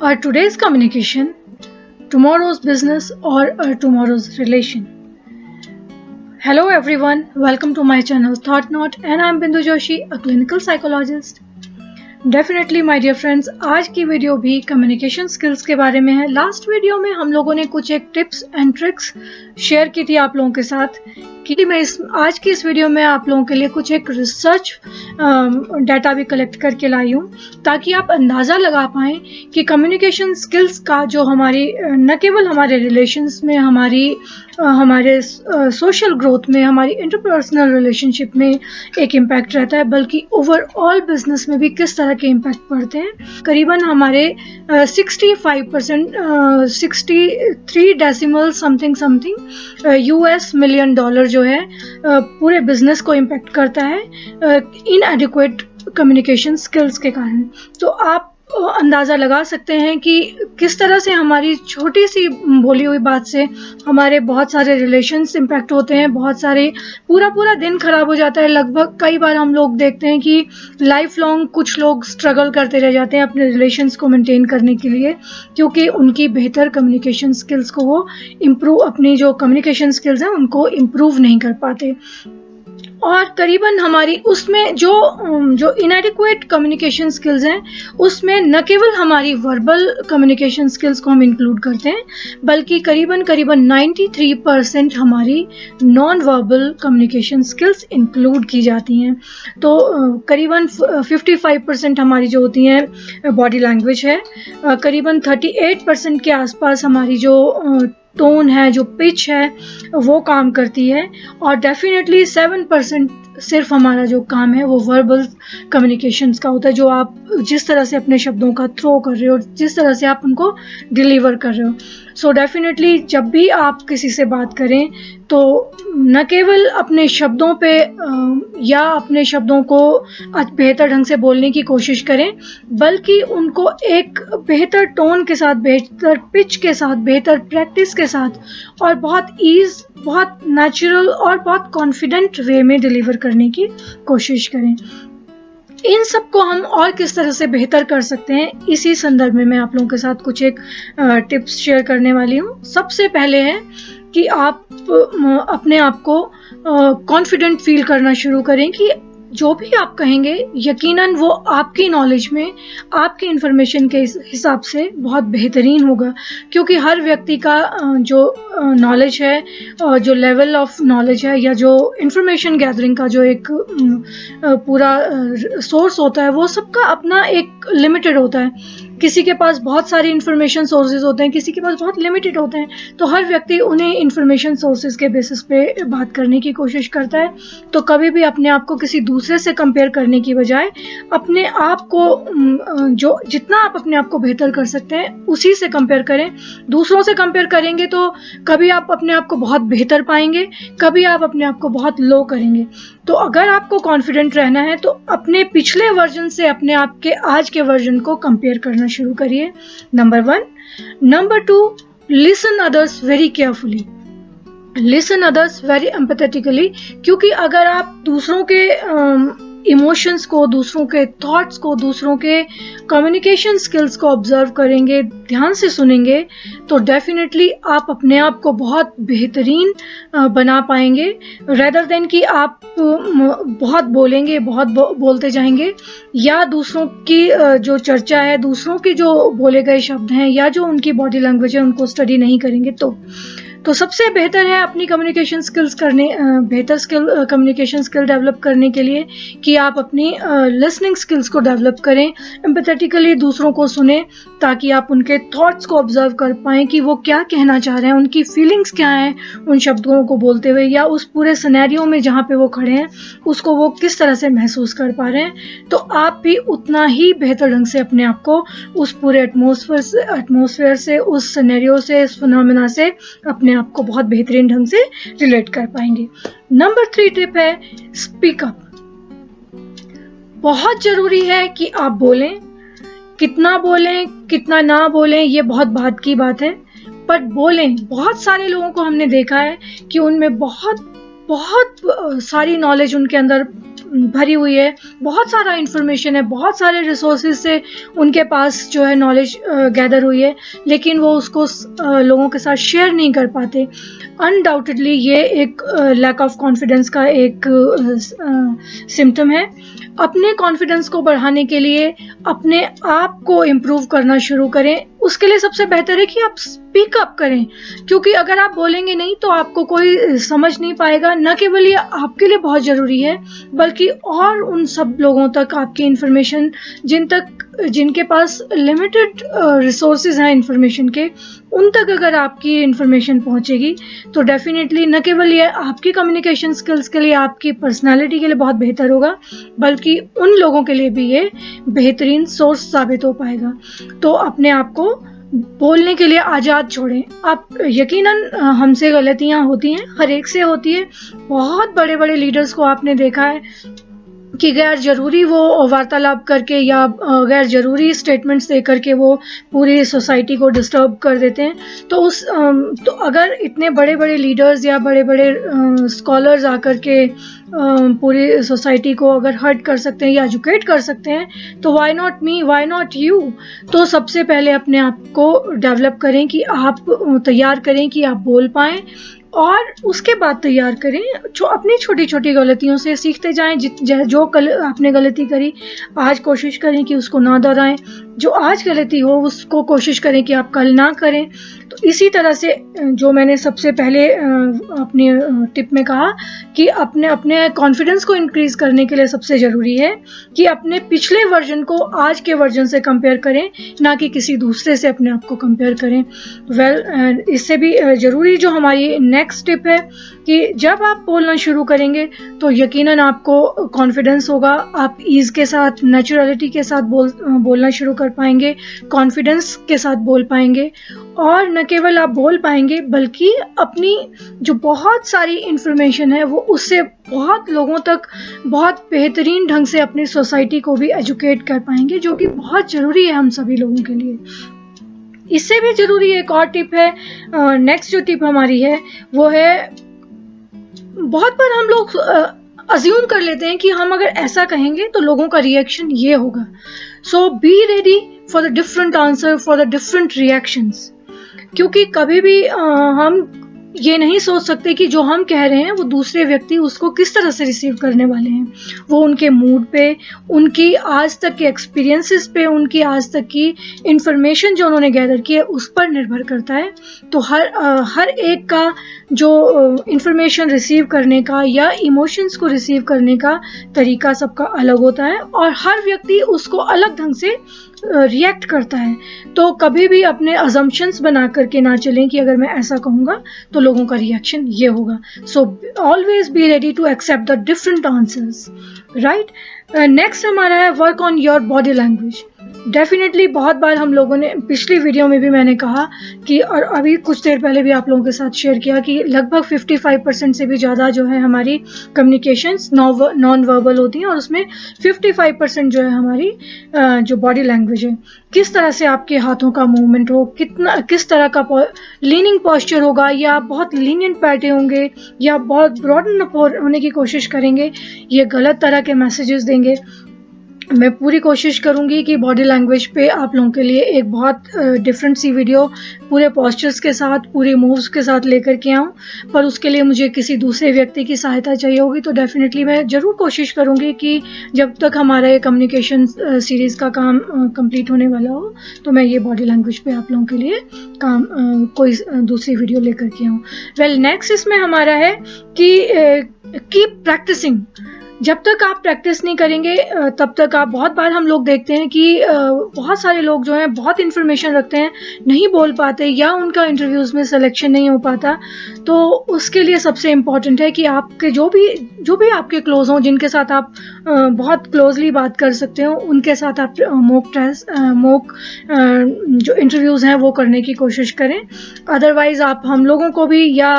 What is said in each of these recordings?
Are today's communication tomorrow's business or tomorrow's relation? Hello everyone, welcome to my channel Thought Knot and I'm Bindu Joshi, a clinical psychologist. Definitely my dear friends, आज की video भी communication skills के बारे में है। Last video में हम लोगों ने कुछ एक टिप्स एंड ट्रिक्स शेयर की थी आप लोगों के साथ कि मैं आज की इस वीडियो में आप लोगों के लिए कुछ एक रिसर्च डाटा भी कलेक्ट करके लाई हूँ ताकि आप अंदाज़ा लगा पाएँ कि कम्युनिकेशन स्किल्स का जो हमारी न केवल हमारे रिलेशंस में, हमारे सोशल ग्रोथ में, हमारी इंटरपर्सनल रिलेशनशिप में एक इम्पैक्ट रहता है, बल्कि ओवरऑल बिजनेस में भी किस तरह के इम्पैक्ट पड़ते हैं। करीबन हमारे 65%, 63 decimal something US million dollar जो है पूरे बिजनेस को इम्पैक्ट करता है इनएडिक्वेट कम्युनिकेशन स्किल्स के कारण। तो आप अंदाज़ा लगा सकते हैं कि किस तरह से हमारी छोटी सी बोली हुई बात से हमारे बहुत सारे रिलेशंस इम्पैक्ट होते हैं, बहुत सारे पूरा दिन ख़राब हो जाता है। लगभग कई बार हम लोग देखते हैं कि लाइफ लॉन्ग कुछ लोग स्ट्रगल करते रह जाते हैं अपने रिलेशंस को मेंटेन करने के लिए, क्योंकि उनकी बेहतर कम्युनिकेशन स्किल्स को वो अपनी जो कम्युनिकेशन स्किल्स हैं उनको इम्प्रूव नहीं कर पाते। और करीबन हमारी उसमें जो इनएडिक्वेट कम्युनिकेशन स्किल्स हैं उसमें न केवल हमारी वर्बल कम्युनिकेशन स्किल्स को हम इंक्लूड करते हैं, बल्कि करीबन 93% हमारी non verbal communication skills include की जाती हैं। तो करीबन 55% हमारी जो होती हैं बॉडी लैंग्वेज है, करीबन 38% के आसपास हमारी जो टोन है, जो पिच है, वो काम करती है, और डेफिनेटली 7% सिर्फ हमारा जो काम है वो वर्बल कम्युनिकेशंस का होता है, जो आप जिस तरह से अपने शब्दों का थ्रो कर रहे हो, जिस तरह से आप उनको डिलीवर कर रहे हो। सो डेफिनेटली जब भी आप किसी से बात करें तो न केवल अपने शब्दों पे या अपने शब्दों को बेहतर ढंग से बोलने की कोशिश करें, बल्कि उनको एक बेहतर टोन के साथ, बेहतर पिच के साथ, बेहतर प्रैक्टिस के साथ और बहुत नेचुरल और बहुत कॉन्फिडेंट वे में डिलीवर करने की कोशिश करें। इन सब को हम और किस तरह से बेहतर कर सकते हैं, इसी संदर्भ में मैं आप लोगों के साथ कुछ एक टिप्स शेयर करने वाली हूँ। सबसे पहले है कि आप अपने आप को कॉन्फिडेंट फील करना शुरू करें कि जो भी आप कहेंगे यकीनन वो आपकी नॉलेज में, आपकी इन्फॉर्मेशन के हिसाब से बहुत बेहतरीन होगा, क्योंकि हर व्यक्ति का जो नॉलेज है, जो लेवल ऑफ नॉलेज है, या जो इन्फॉर्मेशन गैदरिंग का जो एक पूरा सोर्स होता है, वो सबका अपना एक लिमिटेड होता है। किसी के पास बहुत सारी इन्फॉर्मेशन सोर्सेज होते हैं, किसी के पास बहुत लिमिटेड होते हैं। तो हर व्यक्ति उन्हें इन्फॉर्मेशन सोर्सेज के बेसिस पे बात करने की कोशिश करता है। तो कभी भी अपने आप को किसी दूसरे से कंपेयर करने की बजाय अपने आप को जो जितना आप अपने आप को बेहतर कर सकते हैं उसी से कंपेयर करें। दूसरों से कंपेयर करेंगे तो कभी आप अपने आप को बहुत बेहतर पाएंगे, कभी आप अपने आप को बहुत लो करेंगे। तो अगर आपको कॉन्फिडेंट रहना है तो अपने पिछले वर्जन से अपने आप के आज के वर्जन को कंपेयर करना शुरू करिए, number 1। Number 2, listen others very carefully, listen others very empathetically, क्योंकि अगर आप दूसरों के इमोशंस को, दूसरों के थॉट्स को, दूसरों के कम्युनिकेशन स्किल्स को ऑब्जर्व करेंगे, ध्यान से सुनेंगे, तो डेफिनेटली आप अपने आप को बहुत बेहतरीन बना पाएंगे, रेदर देन कि आप बहुत बोलेंगे, बहुत बोलते जाएंगे, या दूसरों की जो चर्चा है, दूसरों की जो बोले गए शब्द हैं, या जो उनकी बॉडी लैंग्वेज है, उनको स्टडी नहीं करेंगे। तो सबसे बेहतर है अपनी कम्युनिकेशन स्किल्स बेहतर कम्युनिकेशन स्किल डेवलप करने के लिए कि आप अपनी लिसनिंग स्किल्स को डेवलप करें, एम्पैथेटिकली दूसरों को सुने, ताकि आप उनके थॉट्स को ऑब्जर्व कर पाएँ कि वो क्या कहना चाह रहे हैं, उनकी फीलिंग्स क्या हैं उन शब्दों को बोलते हुए, या उस पूरे सिनेरियो में जहाँ पे वो खड़े हैं उसको वो किस तरह से महसूस कर पा रहे हैं। तो आप भी उतना ही बेहतर ढंग से अपने आप को उस पूरे एटमॉस्फेयर से, उस सिनेरियो से, इस फिनोमेना से अपने आप को बहुत बेहतरीन ढंग से रिलेट कर पाएंगे। नंबर 3 टिप है स्पीक अप। बहुत जरूरी है कि आप बोलें, कितना बोलें कितना ना बोलें ये बहुत बात की बात है, पर बोलें। बहुत सारे लोगों को हमने देखा है कि उनमें बहुत सारी नॉलेज उनके अंदर भरी हुई है, बहुत सारा इन्फॉर्मेशन है, बहुत सारे रिसोर्सेज से उनके पास जो है नॉलेज गैदर हुई है, लेकिन वो उसको लोगों के साथ शेयर नहीं कर पाते। अनडाउटेडली ये एक लैक ऑफ कॉन्फिडेंस का एक सिम्टम है। अपने कॉन्फिडेंस को बढ़ाने के लिए अपने आप को इम्प्रूव करना शुरू करें। उसके लिए सबसे बेहतर है कि आप स्पीक अप करें, क्योंकि अगर आप बोलेंगे नहीं तो आपको कोई समझ नहीं पाएगा। न केवल ये आपके लिए बहुत ज़रूरी है, बल्कि और उन सब लोगों तक आपकी इन्फॉर्मेशन जिनके पास लिमिटेड रिसोर्सेज हैं इन्फॉर्मेशन के, उन तक अगर आपकी इन्फॉर्मेशन पहुंचेगी तो डेफिनेटली न केवल ये आपकी कम्युनिकेशन स्किल्स के लिए, आपकी पर्सनालिटी के लिए बहुत बेहतर होगा, बल्कि उन लोगों के लिए भी ये बेहतरीन सोर्स साबित हो पाएगा। तो अपने आप को बोलने के लिए आज़ाद छोड़ें। आप यकीनन हमसे गलतियां होती हैं, हर एक से होती है। बहुत बड़े बड़े लीडर्स को आपने देखा है कि गैर जरूरी वो वार्तालाप करके या गैर जरूरी स्टेटमेंट्स दे करके वो पूरी सोसाइटी को डिस्टर्ब कर देते हैं। तो अगर इतने बड़े बड़े लीडर्स या बड़े बड़े स्कॉलर्स आकर के पूरी सोसाइटी को अगर हर्ट कर सकते हैं या एजुकेट कर सकते हैं, तो why not me, why not you. तो सबसे पहले अपने आप को डेवलप करें, कि आप तैयार करें कि आप बोल पाएँ, और उसके बाद तैयार करें जो अपनी छोटी छोटी गलतियों से सीखते जाएं। जो कल आपने गलती करी, आज कोशिश करें कि उसको ना दोहराएं। जो आज गलती हो उसको कोशिश करें कि आप कल ना करें। तो इसी तरह से जो मैंने सबसे पहले अपनी टिप में कहा कि अपने कॉन्फिडेंस को इंक्रीज करने के लिए सबसे ज़रूरी है कि अपने पिछले वर्जन को आज के वर्जन से कंपेयर करें, ना कि किसी दूसरे से अपने आप को कंपेयर करें। इससे भी ज़रूरी जो हमारी नेक्स्ट टिप है कि जब आप बोलना शुरू करेंगे तो यकीनन आपको कॉन्फिडेंस होगा, आप ईज़ के साथ, नेचुरलिटी के साथ बोलना शुरू कर पाएंगे, कॉन्फिडेंस के साथ बोल पाएंगे। और न केवल आप बोल पाएंगे, बल्कि अपनी जो बहुत सारी इन्फॉर्मेशन है वो उससे बहुत लोगों तक बहुत बेहतरीन ढंग से अपनी सोसाइटी को भी एजुकेट कर पाएंगे, जो कि बहुत ज़रूरी है हम सभी लोगों के लिए। इससे भी ज़रूरी एक और टिप है। नेक्स्ट जो टिप हमारी है वो है, बहुत बार हम लोग अज्यूम कर लेते हैं कि हम अगर ऐसा कहेंगे तो लोगों का रिएक्शन ये होगा। So be ready for the different answer, for the different reactions. क्योंकि कभी भी हम ये नहीं सोच सकते कि जो हम कह रहे हैं वो दूसरे व्यक्ति उसको किस तरह से रिसीव करने वाले हैं। वो उनके मूड पे, उनकी आज तक के एक्सपीरियंसेस पे, उनकी आज तक की इंफॉर्मेशन जो उन्होंने गैदर की है उस पर निर्भर करता है। तो हर एक का जो इंफॉर्मेशन रिसीव करने का या इमोशंस को रिसीव करने का तरीका सबका अलग होता है, और हर व्यक्ति उसको अलग ढंग से रिएक्ट करता है। तो कभी भी अपने अजम्पशंस बना करके ना चलें कि अगर मैं ऐसा कहूँगा तो लोगों का रिएक्शन ये होगा। So always be ready to accept the different answers, right. Next हमारा है work on your body language. Definitely बहुत बार हम लोगों ने, पिछली वीडियो में भी मैंने कहा कि, और अभी कुछ देर पहले भी आप लोगों के साथ शेयर किया कि लगभग 55% से भी ज़्यादा जो है हमारी कम्युनिकेशंस नॉन वर्बल होती हैं, और उसमें 55% जो है हमारी जो बॉडी लैंग्वेज है। किस तरह से आपके हाथों का मूवमेंट हो, किस तरह का लीनिंग पॉस्चर होगा, या बहुत लीनियंट बैठे होंगे, या बहुत ब्रॉडन होने की कोशिश करेंगे, ये गलत तरह के मैसेजेस देंगे। मैं पूरी कोशिश करूंगी कि बॉडी लैंग्वेज पे आप लोगों के लिए एक बहुत डिफरेंट सी वीडियो पूरे पोस्चर्स के साथ, पूरे मूव्स के साथ लेकर के आऊँ, पर उसके लिए मुझे किसी दूसरे व्यक्ति की सहायता चाहिए होगी। तो डेफिनेटली मैं ज़रूर कोशिश करूंगी कि जब तक हमारा ये कम्युनिकेशन सीरीज़ का काम कंप्लीट होने वाला हो, तो मैं ये बॉडी लैंग्वेज पे आप लोगों के लिए कोई दूसरी वीडियो लेकर के आऊँ। वेल, नेक्स्ट इसमें हमारा है कि कीप प्रैक्टिसिंग। जब तक आप प्रैक्टिस नहीं करेंगे तब तक आप, बहुत बार हम लोग देखते हैं कि बहुत सारे लोग जो हैं बहुत इन्फॉर्मेशन रखते हैं, नहीं बोल पाते, या उनका इंटरव्यूज़ में सिलेक्शन नहीं हो पाता। तो उसके लिए सबसे इम्पॉर्टेंट है कि आपके जो भी आपके क्लोज हों, जिनके साथ आप बहुत क्लोजली बात कर सकते हो, उनके साथ आप मॉक जो इंटरव्यूज़ हैं वो करने की कोशिश करें। अदरवाइज़ आप हम लोगों को भी, या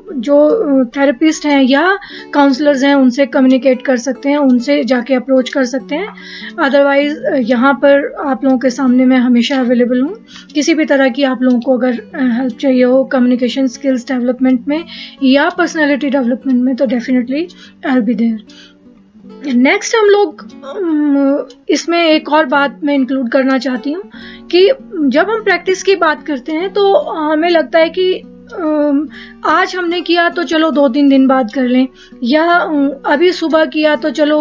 जो थेरेपिस्ट हैं या काउंसलर्स हैं, उनसे कम्युनिकेट कर सकते हैं, उनसे जाके अप्रोच कर सकते हैं। अदरवाइज़ यहाँ पर आप लोगों के सामने मैं हमेशा अवेलेबल हूँ। किसी भी तरह की आप लोगों को अगर हेल्प चाहिए हो कम्युनिकेशन स्किल्स डेवलपमेंट में या पर्सनैलिटी डेवलपमेंट में, तो definitely I will be there. Next हम लोग इसमें एक और बात मैं इंक्लूड करना चाहती हूँ कि जब हम प्रैक्टिस की बात करते हैं तो हमें लगता है कि आज हमने किया तो चलो 2-3 दिन बाद कर लें, या अभी सुबह किया तो चलो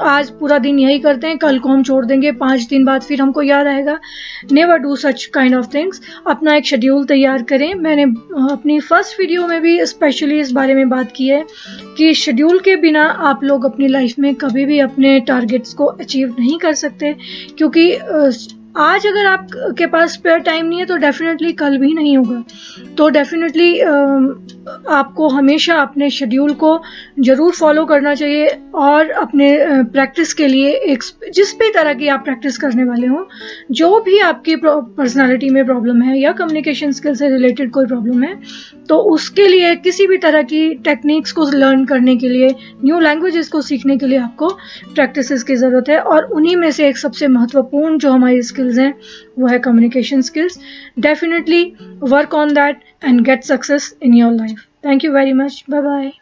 आज पूरा दिन यही करते हैं, कल को हम छोड़ देंगे, 5 दिन बाद फिर हमको याद आएगा। Never do such kind of things. अपना एक शेड्यूल तैयार करें। मैंने अपनी फर्स्ट वीडियो में भी स्पेशली इस बारे में बात की है कि शेड्यूल के बिना आप लोग अपनी लाइफ में कभी भी अपने टारगेट्स को अचीव नहीं कर सकते, क्योंकि आज अगर आप के पास स्पेयर टाइम नहीं है तो डेफिनेटली कल भी नहीं होगा। तो डेफिनेटली आपको हमेशा अपने शेड्यूल को ज़रूर फॉलो करना चाहिए, और अपने प्रैक्टिस के लिए एक जिस भी तरह की आप प्रैक्टिस करने वाले हो, जो भी आपकी पर्सनालिटी में प्रॉब्लम है या कम्युनिकेशन स्किल से रिलेटेड कोई प्रॉब्लम है, तो उसके लिए किसी भी तरह की टेक्निक्स को लर्न करने के लिए, न्यू लैंग्वेजेस को सीखने के लिए आपको प्रैक्टिसेस की ज़रूरत है। और उन्हीं में से एक सबसे महत्वपूर्ण जो हमारी स्किल्स हैं वो है communication skills. Definitely work on that and get success in your life. Thank you very much. Bye bye.